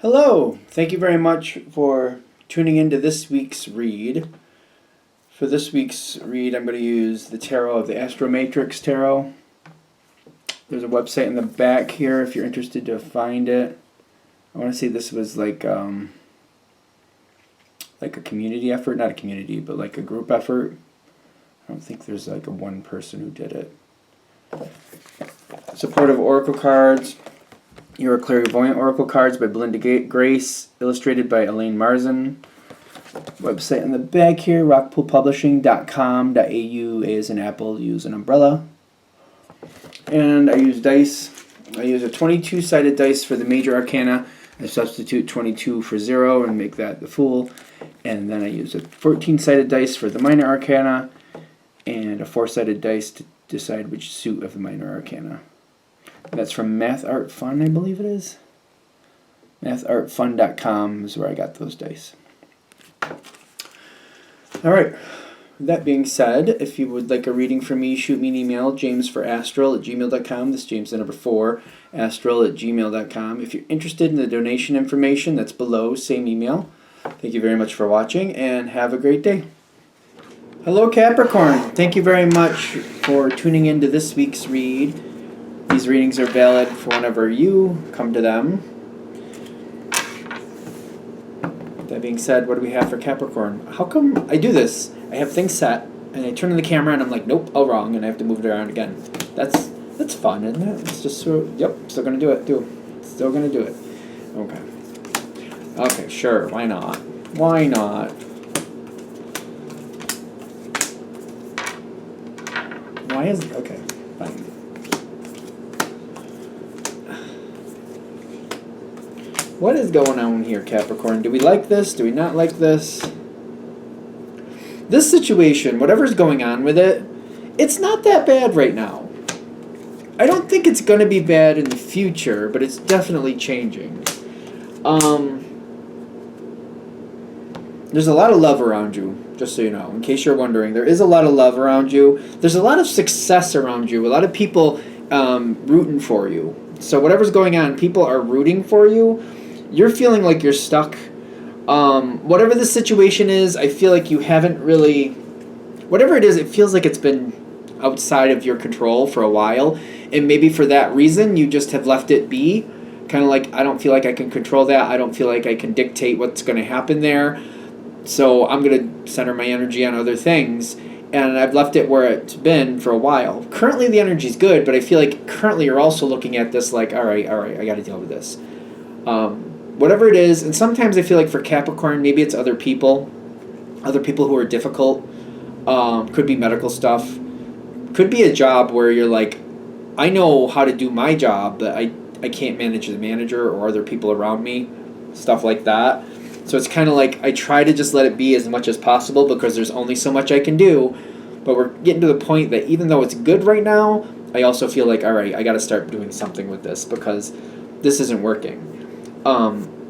Hello! Thank you very much for tuning into this week's read. For this week's read, I'm going to use the tarot of the Astro Matrix Tarot. There's a website in the back here if you're interested to find it. I want to say this was like a community effort, not a community, but like a group effort. I don't think there's like a one person who did it. Supportive Oracle cards. Your Clairvoyant Oracle cards by Belinda Grace, illustrated by Elaine Marzin. Website in the back here, rockpoolpublishing.com.au, A as in apple, U as an umbrella. And I use dice. I use a 22-sided dice for the major arcana. I substitute 22 for 0 and make that the Fool. And then I use a 14-sided dice for the minor arcana and a 4-sided dice to decide which suit of the minor arcana. That's from Math Art Fun, I believe it is. MathArtFun.com is where I got those dice. Alright, with that being said, if you would like a reading from me, shoot me an email, jamesforastral@gmail.com. This is James the number 4, astral@gmail.com. If you're interested in the donation information, that's below, same email. Thank you very much for watching, and have a great day. Hello Capricorn, thank you very much for tuning into this week's read. These readings are valid for whenever you come to them. That being said, what do we have for Capricorn? How come I do this? I have things set, and I turn on the camera, and I'm like, nope, all wrong, and I have to move it around again. That's fun, isn't it? It's just so, yep, still going to do it, too. Still going to do it. Okay. Okay, sure, why not? Why not? Why is, okay, fine. What is going on here, Capricorn? Do we like this? Do we not like this? This situation, whatever's going on with it, it's not that bad right now. I don't think it's going to be bad in the future, but it's definitely changing. There's a lot of love around you, just so you know, in case you're wondering. There is a lot of love around you. There's a lot of success around you. A lot of people rooting for you. So whatever's going on, people are rooting for you. You're feeling like you're stuck. Whatever the situation is, I feel like you haven't really... Whatever it is, it feels like it's been outside of your control for a while. And maybe for that reason, you just have left it be. Kind of like, I don't feel like I can control that. I don't feel like I can dictate what's going to happen there. So I'm going to center my energy on other things. And I've left it where it's been for a while. Currently, the energy's good, but I feel like currently you're also looking at this like, all right, I got to deal with this. Whatever it is, and sometimes I feel like for Capricorn, maybe it's other people who are difficult. Could be medical stuff. Could be a job where you're like, I know how to do my job, but I can't manage the manager or other people around me, stuff like that. So it's kind of like I try to just let it be as much as possible because there's only so much I can do. But we're getting to the point that even though it's good right now, I also feel like, all right, I got to start doing something with this because this isn't working.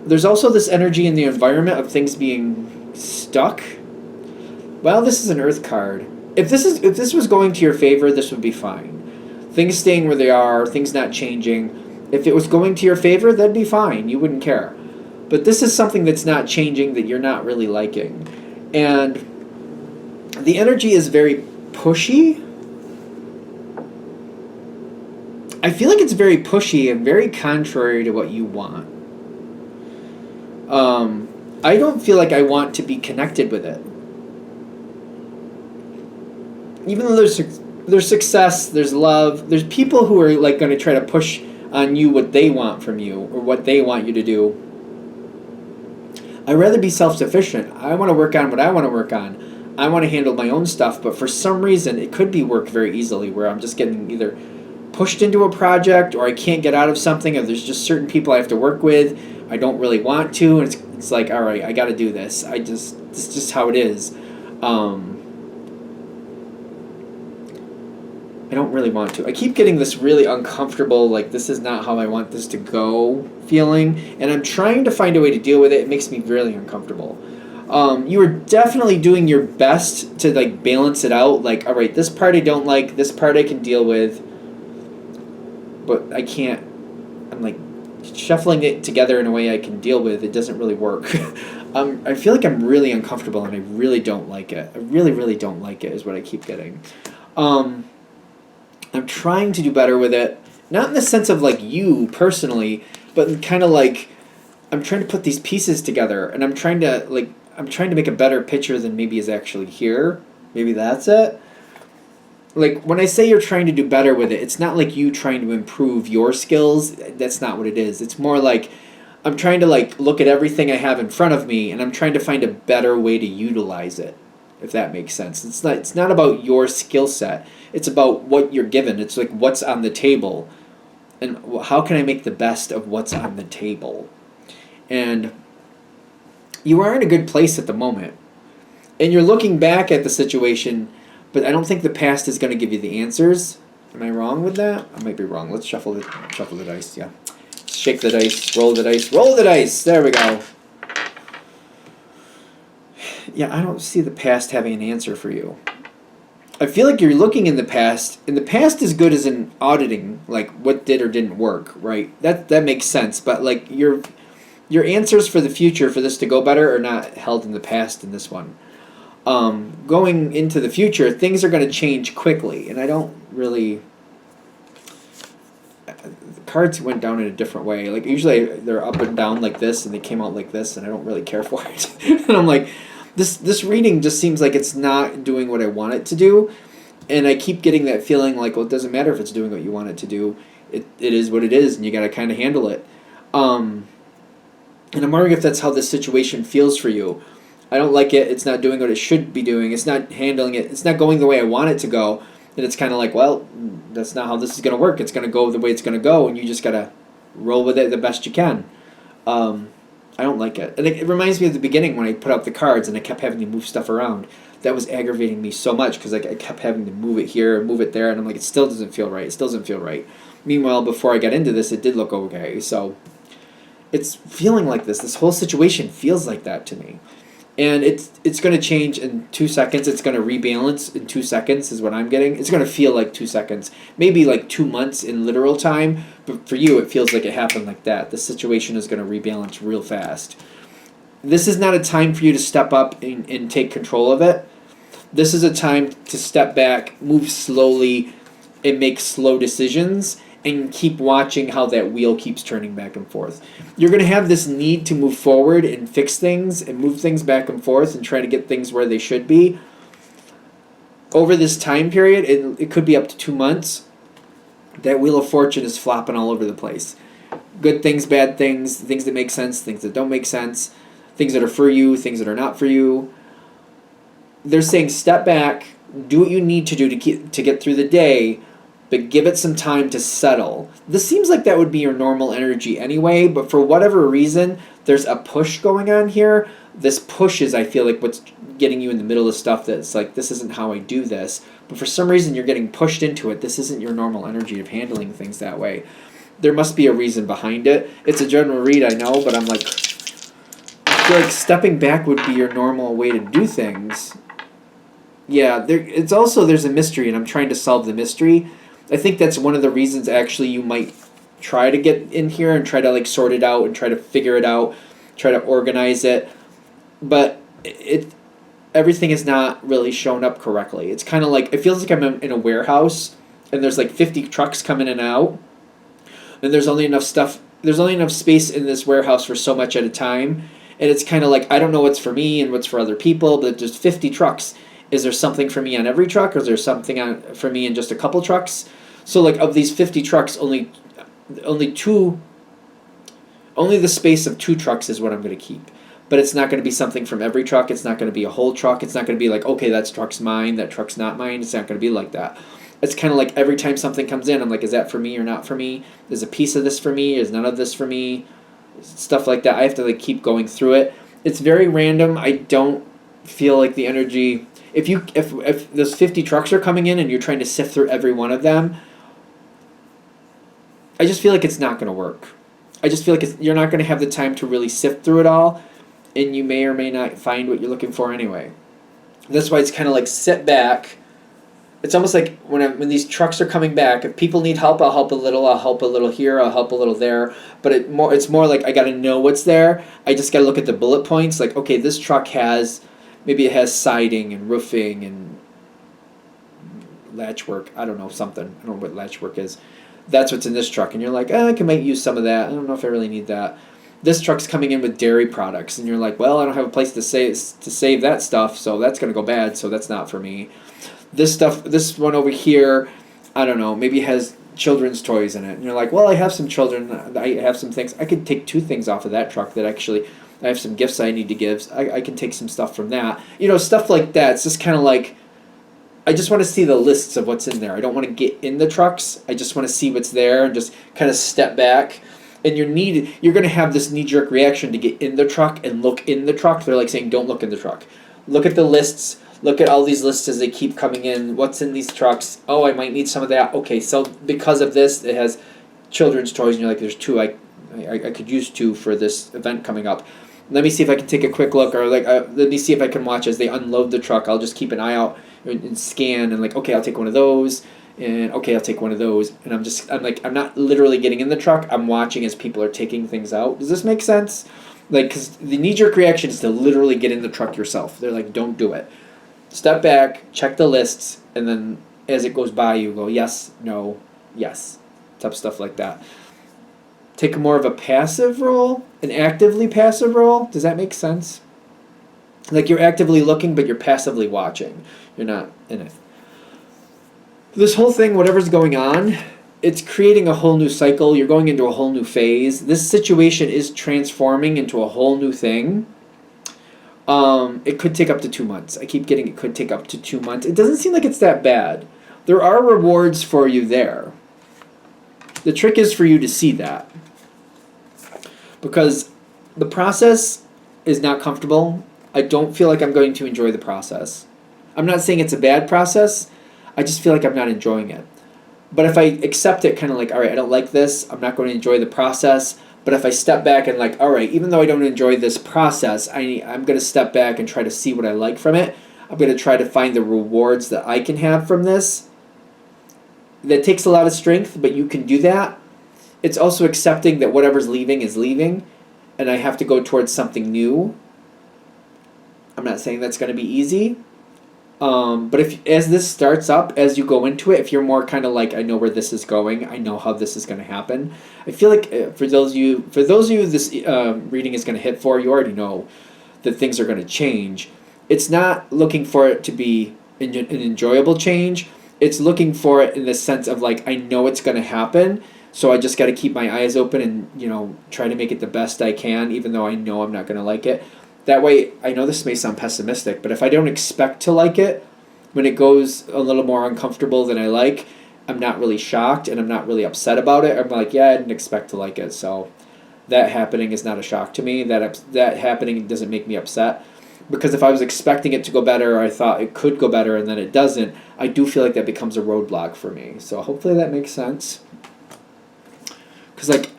There's also this energy in the environment of things being stuck. Well, this is an Earth card. If this was going to your favor, this would be fine. Things staying where they are, things not changing. If it was going to your favor, that'd be fine. You wouldn't care. But this is something that's not changing that you're not really liking. And the energy is very pushy. I feel like it's very pushy and very contrary to what you want. I don't feel like I want to be connected with it. Even though there's success, there's love, there's people who are like going to try to push on you what they want from you or what they want you to do. I'd rather be self-sufficient. I want to work on what I want to work on. I want to handle my own stuff, but for some reason it could be worked very easily where I'm just getting either pushed into a project or I can't get out of something or there's just certain people I have to work with. I don't really want to, and it's like, all right, I got to do this. This is just how it is. I don't really want to. I keep getting this really uncomfortable, like this is not how I want this to go feeling, and I'm trying to find a way to deal with it. It makes me really uncomfortable. You are definitely doing your best to like balance it out. Like, all right, this part I don't like, this part I can deal with, but I can't. I'm like shuffling it together in a way I can deal with, it doesn't really work. I feel like I'm really uncomfortable and I really don't like it. I really, really don't like it is what I keep getting. I'm trying to do better with it. Not in the sense of like you personally, but kind of like I'm trying to put these pieces together and I'm trying to make a better picture than maybe is actually here. Maybe that's it. Like when I say you're trying to do better with it, it's not like you trying to improve your skills. That's not what it is. It's more like I'm trying to like look at everything I have in front of me and I'm trying to find a better way to utilize it. If that makes sense. It's not about your skill set. It's about what you're given. It's like what's on the table and how can I make the best of what's on the table. And you are in a good place at the moment. And you're looking back at the situation, but I don't think the past is going to give you the answers. Am I wrong with that? I might be wrong. Let's shuffle the dice. Yeah, shake the dice, roll the dice, roll the dice. There we go. Yeah, I don't see the past having an answer for you. I feel like you're looking in the past, and the past is good as in auditing, like what did or didn't work, right? That makes sense. But like your answers for the future for this to go better are not held in the past in this one. Going into the future, things are going to change quickly, and I don't really. The cards went down in a different way. Like usually they're up and down like this, and they came out like this, and I don't really care for it. And I'm like, this reading just seems like it's not doing what I want it to do, and I keep getting that feeling like, well, it doesn't matter if it's doing what you want it to do. It is what it is, and you got to kind of handle it. And I'm wondering if that's how this situation feels for you. I don't like it. It's not doing what it should be doing. It's not handling it. It's not going the way I want it to go. And it's kind of like, well, that's not how this is going to work. It's going to go the way it's going to go, and you just got to roll with it the best you can. I don't like it. And it reminds me of the beginning when I put up the cards and I kept having to move stuff around. That was aggravating me so much because I kept having to move it here, move it there, and I'm like, it still doesn't feel right. It still doesn't feel right. Meanwhile, before I got into this, it did look okay. So it's feeling like this. This whole situation feels like that to me. And it's going to change in 2 seconds. It's going to rebalance in 2 seconds is what I'm getting. It's going to feel like 2 seconds. Maybe like 2 months in literal time. But for you, it feels like it happened like that. The situation is going to rebalance real fast. This is not a time for you to step up and take control of it. This is a time to step back, move slowly, and make slow decisions. And keep watching how that wheel keeps turning back and forth. You're going to have this need to move forward and fix things and move things back and forth and try to get things where they should be. Over this time period, it could be up to 2 months. That wheel of fortune is flopping all over the place. Good things, bad things, things that make sense, things that don't make sense, things that are for you, things that are not for you. They're saying step back, do what you need to do to get through the day, but give it some time to settle. This seems like that would be your normal energy anyway, but for whatever reason, there's a push going on here. This push is, I feel like, what's getting you in the middle of stuff that's like, this isn't how I do this. But for some reason, you're getting pushed into it. This isn't your normal energy of handling things that way. There must be a reason behind it. It's a general read, I know, but I'm like, I feel like stepping back would be your normal way to do things. Yeah, there's a mystery, and I'm trying to solve the mystery. I think that's one of the reasons actually you might try to get in here and try to like sort it out and try to figure it out, try to organize it. But everything is not really shown up correctly. It's kind of like, it feels like I'm in a warehouse and there's like 50 trucks coming in and out. And there's only enough space in this warehouse for so much at a time. And it's kind of like, I don't know what's for me and what's for other people, but there's 50 trucks. Is there something for me on every truck, or is there something for me in just a couple trucks? So like of these 50 trucks, only the space of 2 trucks is what I'm going to keep. But it's not going to be something from every truck. It's not going to be a whole truck. It's not going to be like, okay, that truck's mine, that truck's not mine. It's not going to be like that. It's kind of like every time something comes in, I'm like, is that for me or not for me? Is a piece of this for me? Is none of this for me? Stuff like that. I have to like keep going through it. It's very random. I don't feel like the energy. If those 50 trucks are coming in and you're trying to sift through every one of them, I just feel like it's not going to work. I just feel like you're not going to have the time to really sift through it all, and you may or may not find what you're looking for anyway. That's why it's kind of like sit back, it's almost like when these trucks are coming back, if people need help, I'll help a little. I'll help a little here. I'll help a little there. But it's more like I got to know what's there. I just got to look at the bullet points. Like, okay, this truck has, maybe it has siding and roofing and latch work. I don't know, something. I don't know what latch work is. That's what's in this truck, and you're like, might use some of that. I don't know if I really need that. This truck's coming in with dairy products, and you're like, well, I don't have a place to save that stuff, so that's gonna go bad. So that's not for me. This one over here, I don't know, maybe has children's toys in it. And you're like, well, I have some children, I have some things. I could take 2 things off of that truck that actually, I have some gifts I need to give. I can take some stuff from that. Stuff like that. It's just kind of like, I just want to see the lists of what's in there. I don't want to get in the trucks. I just want to see what's there and just kind of step back. And you're going to have this knee-jerk reaction to get in the truck and look in the truck. They're like saying, don't look in the truck. Look at the lists. Look at all these lists as they keep coming in. What's in these trucks? Oh, I might need some of that. Okay, so because of this, it has children's toys, and you're like, there's 2. I could use 2 for this event coming up. Let me see if I can take a quick look, or let me see if I can watch as they unload the truck. I'll just keep an eye out and scan, and like, okay, I'll take one of those, and okay, I'll take one of those, and I'm not literally getting in the truck. I'm watching as people are taking things out. Does this make sense? Like, because the knee-jerk reaction is to literally get in the truck yourself. They're like, don't do it. Step back, check the lists, and then as it goes by, you go, yes, no, yes, type stuff like that. Take more of a passive role, an actively passive role. Does that make sense? Like, you're actively looking, but you're passively watching. You're not in it. This whole thing, whatever's going on, it's creating a whole new cycle. You're going into a whole new phase. This situation is transforming into a whole new thing. It could take up to 2 months. I keep getting it could take up to 2 months. It doesn't seem like it's that bad. There are rewards for you there. The trick is for you to see that. Because the process is not comfortable. I don't feel like I'm going to enjoy the process. I'm not saying it's a bad process. I just feel like I'm not enjoying it. But if I accept it kind of like, all right, I don't like this. I'm not going to enjoy the process. But if I step back and like, all right, even though I don't enjoy this process, I'm going to step back and try to see what I like from it. I'm going to try to find the rewards that I can have from this. That takes a lot of strength, but you can do that. It's also accepting that whatever's leaving is leaving, and I have to go towards something new. I'm not saying that's going to be easy. But as this starts up, as you go into it, if you're more kind of like, I know where this is going, I know how this is going to happen. I feel like for those of you this reading is going to hit for, you already know that things are going to change. It's not looking for it to be an enjoyable change. It's looking for it in the sense of like, I know it's going to happen, so I just got to keep my eyes open and try to make it the best I can, even though I know I'm not going to like it. That way, I know this may sound pessimistic, but if I don't expect to like it, when it goes a little more uncomfortable than I like, I'm not really shocked and I'm not really upset about it. I'm like, yeah, I didn't expect to like it, so that happening is not a shock to me. That happening doesn't make me upset. Because if I was expecting it to go better, or I thought it could go better and then it doesn't, I do feel like that becomes a roadblock for me. So hopefully that makes sense. Because like,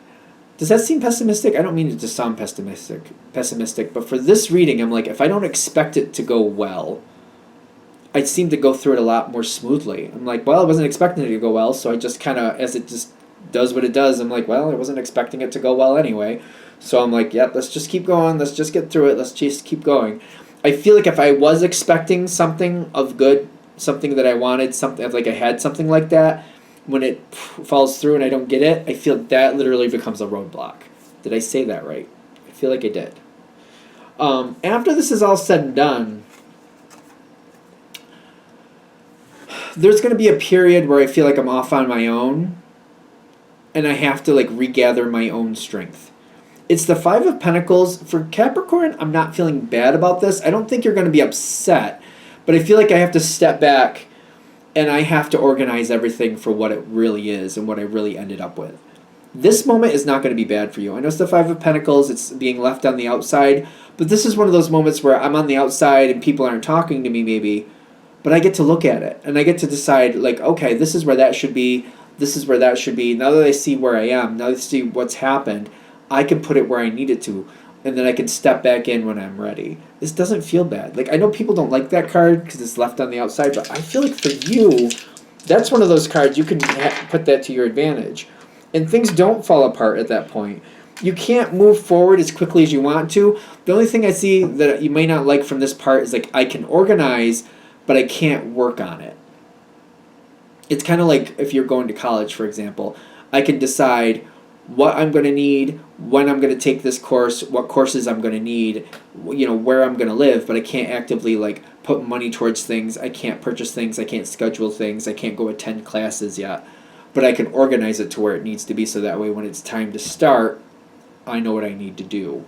does that seem pessimistic? I don't mean it to sound pessimistic, but for this reading, I'm like, if I don't expect it to go well, I seem to go through it a lot more smoothly. I'm like, well, I wasn't expecting it to go well, so I just kind of, as it just does what it does, I'm like, well, I wasn't expecting it to go well anyway. So I'm like, yep, let's just keep going, let's just get through it, let's just keep going. I feel like if I was expecting something of good, something that I wanted, something like I had something like that, when it falls through and I don't get it, I feel that literally becomes a roadblock. Did I say that right? I feel like I did. After this is all said and done, there's going to be a period where I feel like I'm off on my own and I have to like regather my own strength. It's the 5 of Pentacles. For Capricorn, I'm not feeling bad about this. I don't think you're going to be upset, but I feel like I have to step back and I have to organize everything for what it really is and what I really ended up with. This moment is not going to be bad for you. I know it's the 5 of Pentacles. It's being left on the outside. But this is one of those moments where I'm on the outside and people aren't talking to me maybe. But I get to look at it. And I get to decide, like, okay, this is where that should be. This is where that should be. Now that I see where I am, now that I see what's happened, I can put it where I need it to. and then I can step back in when I'm ready. This doesn't feel bad. Like, I know people don't like that card because it's left on the outside, but I feel like for you, that's one of those cards you can put that to your advantage. And things don't fall apart at that point. You can't move forward as quickly as you want to. The only thing I see that you may not like from this part is like I can organize, but I can't work on it. It's kind of like if you're going to college, for example. I can decide what I'm going to need, when I'm going to take this course, what courses I'm going to need, where I'm going to live, but I can't actively like put money towards things. I can't purchase things. I can't schedule things. I can't go attend classes yet. But I can organize it to where it needs to be so that way when it's time to start, I know what I need to do.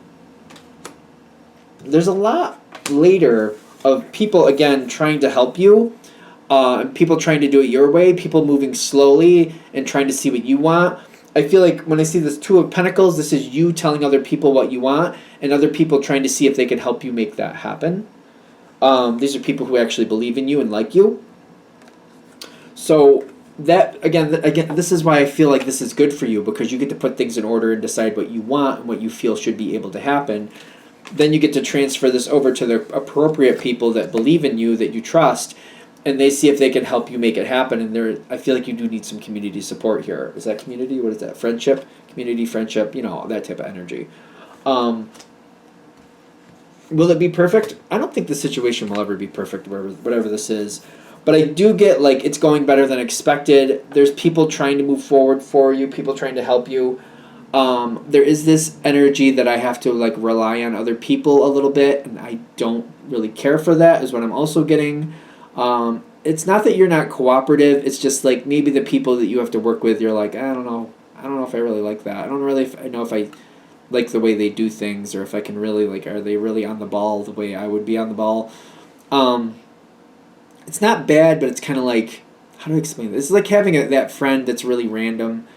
There's a lot later of people, again, trying to help you, people trying to do it your way, people moving slowly and trying to see what you want. I feel like when I see this Two of Pentacles, this is you telling other people what you want and other people trying to see if they can help you make that happen. These are people who actually believe in you and like you. So that again, this is why I feel like this is good for you, because you get to put things in order and decide what you want and what you feel should be able to happen. Then you get to transfer this over to the appropriate people that believe in you, that you trust, and they see if they can help you make it happen. And I feel like you do need some community support here. Is that community? What is that? Friendship? Community, friendship, that type of energy. Will it be perfect? I don't think the situation will ever be perfect, whatever this is. But I do get, like, it's going better than expected. There's people trying to move forward for you, people trying to help you. There is this energy that I have to, like, rely on other people a little bit, and I don't really care for that, is what I'm also getting. It's not that you're not cooperative, it's just, like, maybe the people that you have to work with, you're like, I don't know if I really like that. I don't really know if I like the way they do things, or if I can really, like, are they really on the ball the way I would be on the ball? It's not bad, but it's kind of like, how do I explain this? It's like having that friend that's really random,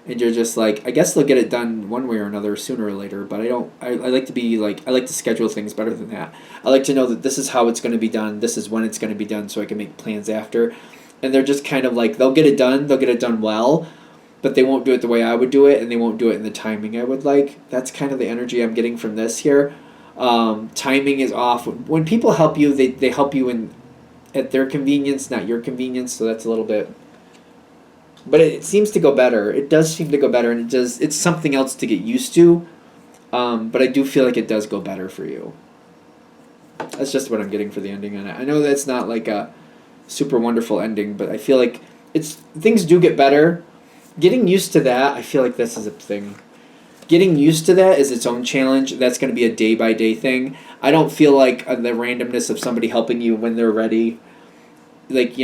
and you're just like, I guess they'll get it done one way or another sooner or later, but I like to be like, I like to schedule things better than that. I like to know that this is how it's going to be done, this is when it's going to be done, so I can make plans after. And they're just kind of like, they'll get it done well, but they won't do it the way I would do it, and they won't do it in the timing I would like. That's kind of the energy I'm getting from this here. Timing is off. When people help you, they help you at their convenience, not your convenience, so that's a little bit... But it seems to go better. It does seem to go better, and it's something else to get used to, but I do feel like it does go better for you. That's just what I'm getting for the ending on it. I know that's not like a super wonderful ending, but I feel like things do get better. Getting used to that, I feel like this is a thing. Getting used to that is its own challenge. That's going to be a day-by-day thing. I don't feel like the randomness of somebody helping you when they're ready. Like,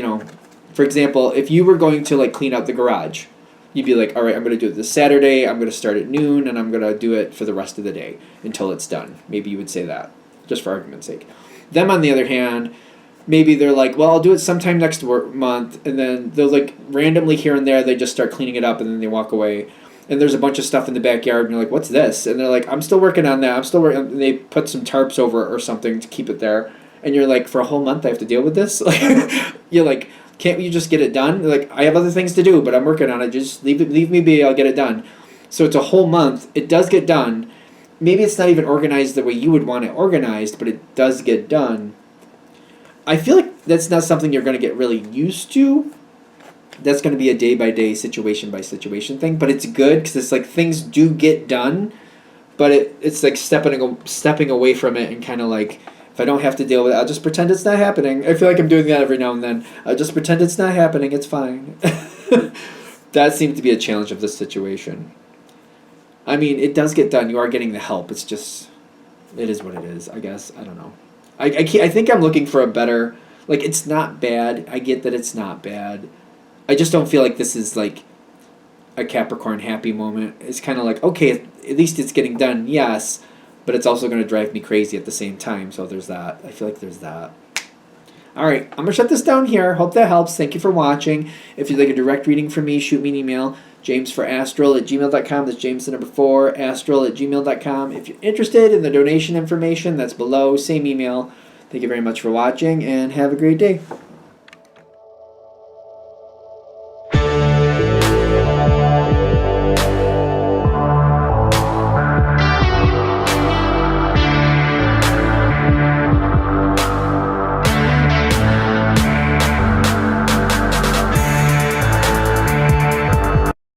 for example, if you were going to, like, clean out the garage, you'd be like, all right, I'm going to do it this Saturday. I'm going to start at noon, and I'm going to do it for the rest of the day until it's done. Maybe you would say that, just for argument's sake. Them, on the other hand, maybe they're like, well, I'll do it sometime next month, and then they'll, like, randomly here and there, they just start cleaning it up, and then they walk away. And there's a bunch of stuff in the backyard, and you're like, what's this? And they're like, I'm still working on that. I'm still working. And they put some tarps over it or something to keep it there. And you're like, for a whole month I have to deal with this? Like, you're like, can't you just get it done? They're like, I have other things to do, but I'm working on it. Just leave me be. I'll get it done. So it's a whole month. It does get done. Maybe it's not even organized the way you would want it organized, but it does get done. I feel like that's not something you're going to get really used to. That's going to be a day-by-day, situation-by-situation thing. But it's good because it's like things do get done, but it's like stepping away from it and kind of like, if I don't have to deal with it, I'll just pretend it's not happening. I feel like I'm doing that every now and then. I'll just pretend it's not happening. It's fine. That seems to be a challenge of this situation. I mean, it does get done. You are getting the help. It's just, it is what it is, I guess. I don't know. I think I'm looking for a better, like, it's not bad. I get that it's not bad. I just don't feel like this is, like, a Capricorn happy moment. It's kind of like, okay, at least it's getting done, yes, but it's also going to drive me crazy at the same time, so there's that. I feel like there's that. All right, I'm going to shut this down here. Hope that helps. Thank you for watching. If you'd like a direct reading from me, shoot me an email, jamesforastral@gmail.com. That's James the number 4, astral@gmail.com. If you're interested in the donation information, that's below. Same email. Thank you very much for watching, and have a great day.